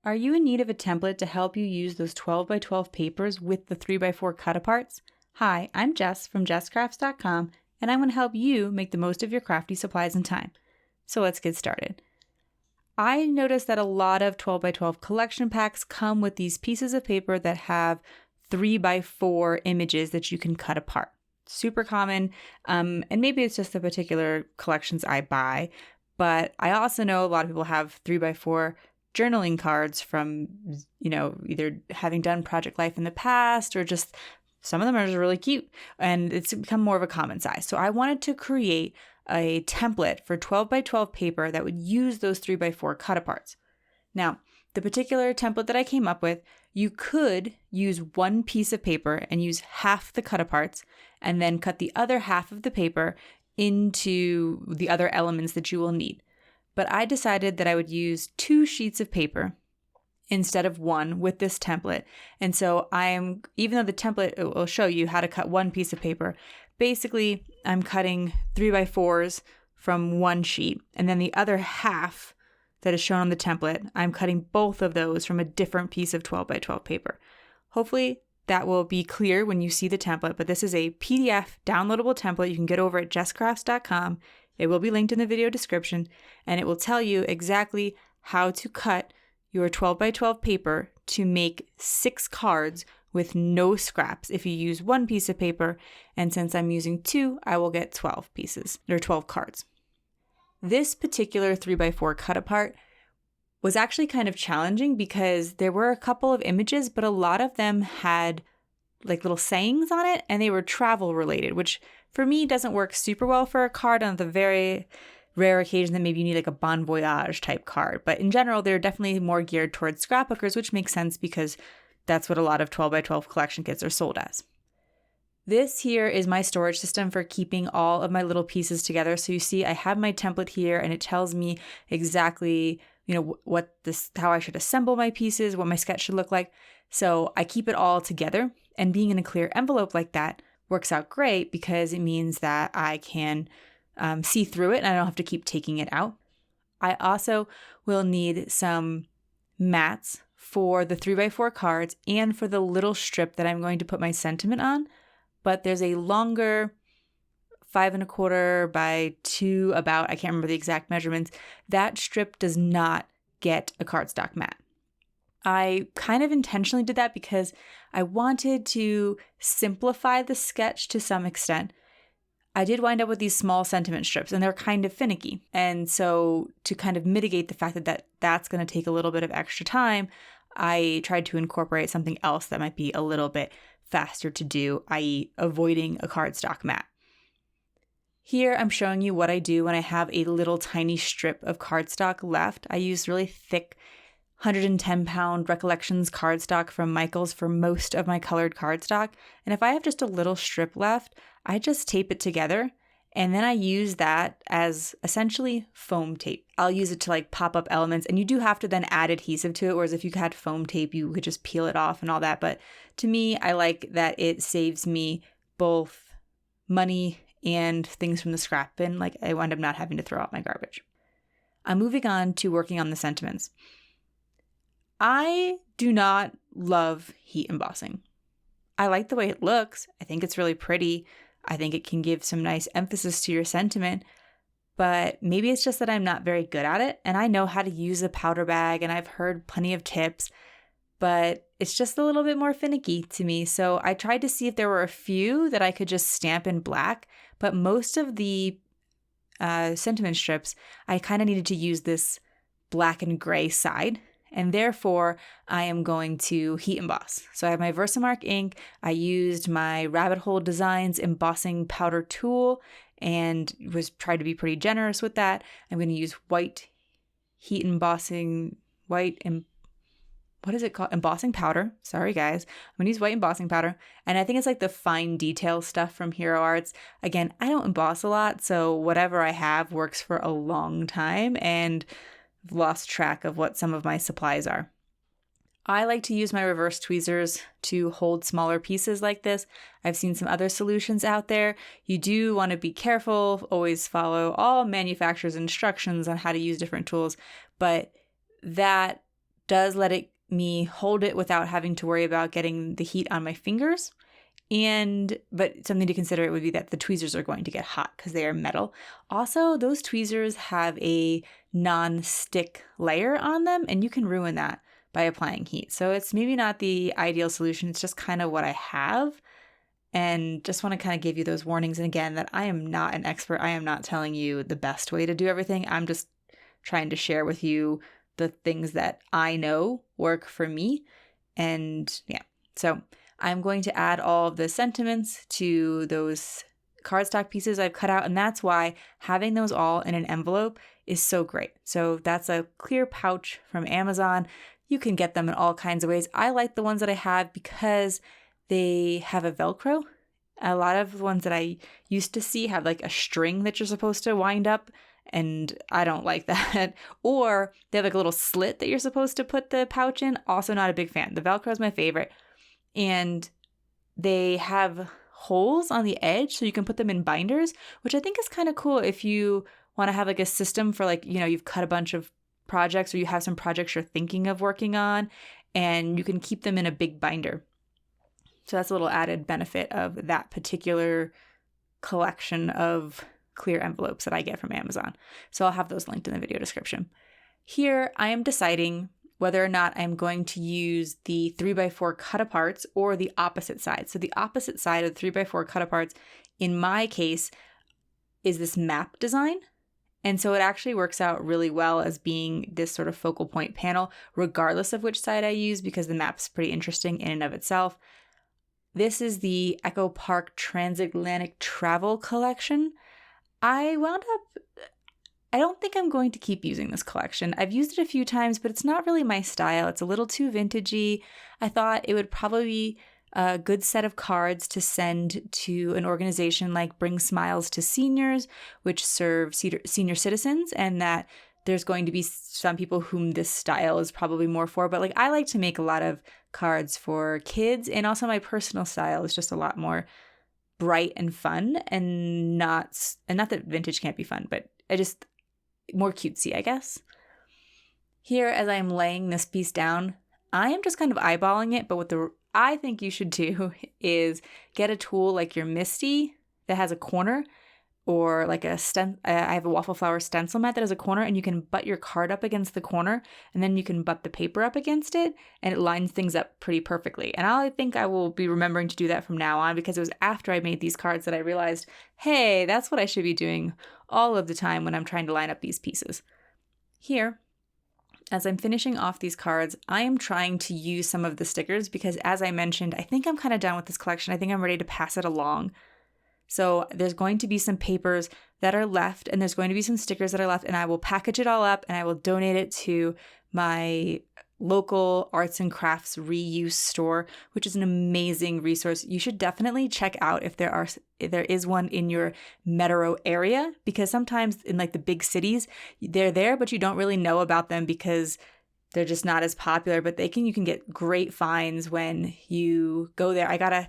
Are you in need of a template to help you use those 12 by 12 papers with the 3 by 4 cut-aparts? Hi, I'm Jess from jesscrafts.com, and I'm going to help you make the most of your crafty supplies and time. So let's get started. I noticed that a lot of 12 by 12 collection packs come with these pieces of paper that have 3 by 4 images that you can cut apart. Super common, and maybe it's just the particular collections I buy, but I also know a lot of people have 3 by 4 journaling cards from, either having done Project Life in the past or just some of them are just really cute and it's become more of a common size. So I wanted to create a template for 12 by 12 paper that would use those 3 by 4 cut aparts. Now, the particular template that I came up with, you could use one piece of paper and use half the cut aparts and then cut the other half of the paper into the other elements that you will need. But I decided that I would use 2 sheets of paper instead of one with this template. And so even though the template will show you how to cut one piece of paper, basically I'm cutting 3 by 4s from one sheet. And then the other half that is shown on the template, I'm cutting both of those from a different piece of 12 by 12 paper. Hopefully that will be clear when you see the template, but this is a PDF downloadable template you can get over at jesscrafts.com. It will be linked in the video description, and it will tell you exactly how to cut your 12 by 12 paper to make 6 cards with no scraps if you use one piece of paper, and since I'm using 2, I will get 12 pieces, or 12 cards. This particular 3 by 4 cut apart was actually kind of challenging because there were a couple of images, but a lot of them had like little sayings on it, and they were travel related, which for me doesn't work super well for a card on the very rare occasion that maybe you need like a bon voyage type card. But in general, they're definitely more geared towards scrapbookers, which makes sense because that's what a lot of 12 by 12 collection kits are sold as. This here is my storage system for keeping all of my little pieces together. So you see I have my template here and it tells me exactly, how I should assemble my pieces, what my sketch should look like. So I keep it all together, and being in a clear envelope like that works out great because it means that I can see through it and I don't have to keep taking it out. I also will need some mats for the 3 by 4 cards and for the little strip that I'm going to put my sentiment on, but there's a longer 5 1/4 by 2 about, I can't remember the exact measurements. That strip does not get a cardstock mat. I kind of intentionally did that because I wanted to simplify the sketch to some extent. I did wind up with these small sentiment strips and they're kind of finicky. And so to kind of mitigate the fact that that's going to take a little bit of extra time, I tried to incorporate something else that might be a little bit faster to do, i.e. avoiding a cardstock mat. Here I'm showing you what I do when I have a little tiny strip of cardstock left. I use really thick 110-pound Recollections cardstock from Michaels for most of my colored cardstock. And if I have just a little strip left, I just tape it together. And then I use that as essentially foam tape. I'll use it to like pop up elements. And you do have to then add adhesive to it. Whereas if you had foam tape, you could just peel it off and all that. But to me, I like that it saves me both money and things from the scrap bin. Like I wind up not having to throw out my garbage. I'm moving on to working on the sentiments. I do not love heat embossing. I like the way it looks. I think it's really pretty. I think it can give some nice emphasis to your sentiment, but maybe it's just that I'm not very good at it. And I know how to use a powder bag and I've heard plenty of tips, but it's just a little bit more finicky to me. So I tried to see if there were a few that I could just stamp in black, but most of the sentiment strips, I kind of needed to use this black and gray side. And therefore, I am going to heat emboss. So I have my Versamark ink. I used my Rabbit Hole Designs embossing powder tool and tried to be pretty generous with that. I'm going to use white heat embossing, embossing powder. Sorry, guys. I'm going to use white embossing powder. And I think it's like the fine detail stuff from Hero Arts. Again, I don't emboss a lot, so whatever I have works for a long time. And I've lost track of what some of my supplies are. I like to use my reverse tweezers to hold smaller pieces like this. I've seen some other solutions out there. You do want to be careful, always follow all manufacturers' instructions on how to use different tools, but that does let me hold it without having to worry about getting the heat on my fingers. But something to consider would be that the tweezers are going to get hot because they are metal. Also, those tweezers have a non-stick layer on them, and you can ruin that by applying heat. So it's maybe not the ideal solution. It's just kind of what I have. And just want to kind of give you those warnings. And again, that I am not an expert. I am not telling you the best way to do everything. I'm just trying to share with you the things that I know work for me. And yeah, so I'm going to add all of the sentiments to those cardstock pieces I've cut out. And that's why having those all in an envelope is so great. So that's a clear pouch from Amazon. You can get them in all kinds of ways. I like the ones that I have because they have a Velcro. A lot of the ones that I used to see have like a string that you're supposed to wind up, and I don't like that. Or they have like a little slit that you're supposed to put the pouch in. Also not a big fan. The Velcro is my favorite. And they have holes on the edge so you can put them in binders, which I think is kind of cool if you want to have like a system for like, you've cut a bunch of projects or you have some projects you're thinking of working on, and you can keep them in a big binder. So that's a little added benefit of that particular collection of clear envelopes that I get from Amazon. So I'll have those linked in the video description. Here, I am deciding whether or not I'm going to use the 3x4 cut-aparts or the opposite side. So the opposite side of the 3x4 cut-aparts, in my case, is this map design. And so it actually works out really well as being this sort of focal point panel, regardless of which side I use, because the map's pretty interesting in and of itself. This is the Echo Park Transatlantic Travel Collection. I don't think I'm going to keep using this collection. I've used it a few times, but it's not really my style. It's a little too vintagey. I thought it would probably be a good set of cards to send to an organization like Bring Smiles to Seniors, which serve senior citizens, and that there's going to be some people whom this style is probably more for. But like, I like to make a lot of cards for kids, and also my personal style is just a lot more bright and fun, and not that vintage can't be fun, but more cutesy, I guess. Here, as I'm laying this piece down, I am just kind of eyeballing it, but what I think you should do is get a tool like your MISTI that has a corner, or like I have a waffle flower stencil mat that has a corner, and you can butt your card up against the corner, and then you can butt the paper up against it, and it lines things up pretty perfectly. And I think I will be remembering to do that from now on, because it was after I made these cards that I realized, hey, that's what I should be doing all of the time when I'm trying to line up these pieces. Here, as I'm finishing off these cards, I am trying to use some of the stickers because, as I mentioned, I think I'm kind of done with this collection. I think I'm ready to pass it along. So there's going to be some papers that are left, and there's going to be some stickers that are left, and I will package it all up and I will donate it to my local arts and crafts reuse store, which is an amazing resource. You should definitely check out if there is one in your metro area, because sometimes in like the big cities, they're there, but you don't really know about them because they're just not as popular. But you can get great finds when you go there. I got a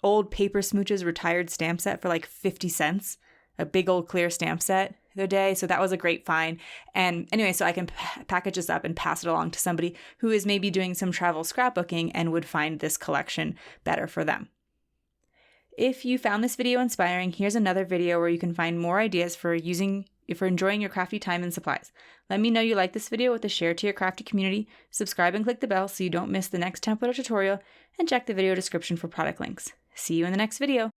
old Paper Smooches retired stamp set for like 50 cents, a big old clear stamp set the other day. So that was a great find. And anyway, so I can package this up and pass it along to somebody who is maybe doing some travel scrapbooking and would find this collection better for them. If you found this video inspiring, here's another video where you can find more ideas for enjoying your crafty time and supplies. Let me know you like this video with a share to your crafty community, subscribe and click the bell so you don't miss the next template or tutorial, and check the video description for product links. See you in the next video.